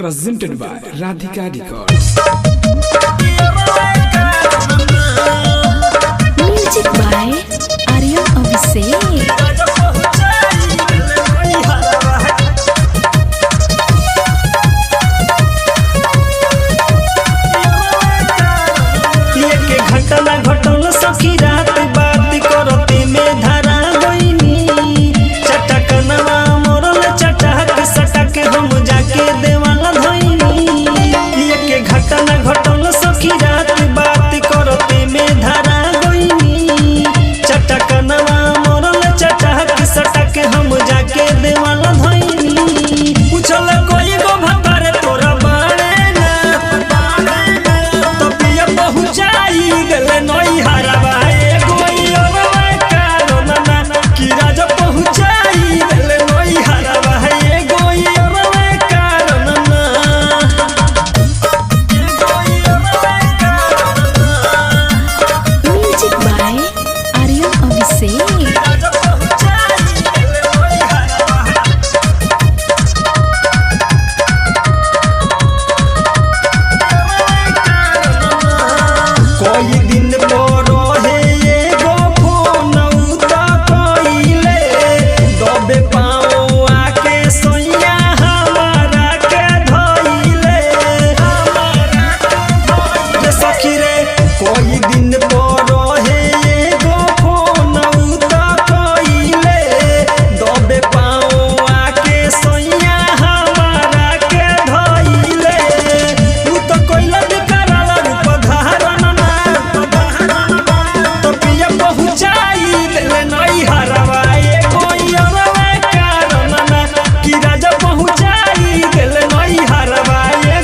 presented by Radhika Records. Music by Aryan Abhishek. घटना घटल सखी रात बात करते में धरा गईनी चटक नवा मोरल चटक सटक हम जाके देवाला धईनी ये घटना घटल सखी रात बात करते में धरा गईनी चटक नवा मोरल चटक सटक हम जाके देवाला धईनी पूछल कोई गो भतारे तोरा बारे ना तो पिया पहुंचाई गले नई हरवा गोई अरवा कारण ना कि राजा पहुंचाई गले नई हरवा गोई अरवा कारण ना Music by Aryan Abhishek. कोई दिन बोरो है ये गो फोन उता कोइले दबे पाओ आके सोया हमारा के धइले रे सखी रे कोई दिन बोरो है ये गो फोन उता कोइले दबे पाओ आके सोया हमारा के धइले तू तो कोइला बेकराला रूप धारण तो पिया पहुंचाई देले नई हरवा गोई अरवा कारण ना कि राजा पहुंचाई देले नई हरवा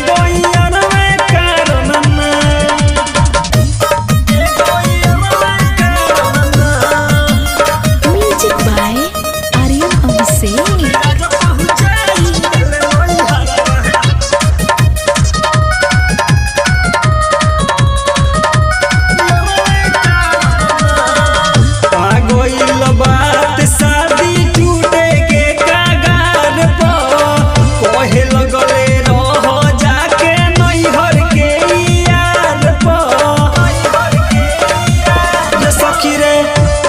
गोई अरवा कारण ना Music by Aryan Abhishek. राजा पहुंचाई देले नई हरवा पागोइल बात शादी टूटे के कागार पर कोहे लगले रह जाके नैहर के यार पर रे सखी रे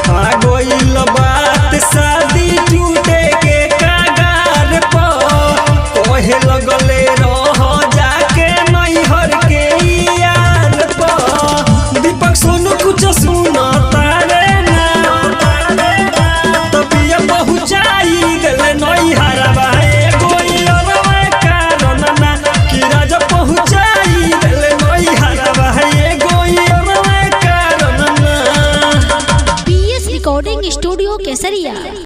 पागोइल बात शादी टूटे के कागार पर कोहे लगले रह जाके नैहर के यार पर दीपक सोनू कुछ सुनता रे तबिया पहुंचाई गले नई हरवा गोई अरवा कारण ना कि राजा पहुंचाई गले नई हरवा गोई अरवा कारण ना। PS Recording Studio Kesaria.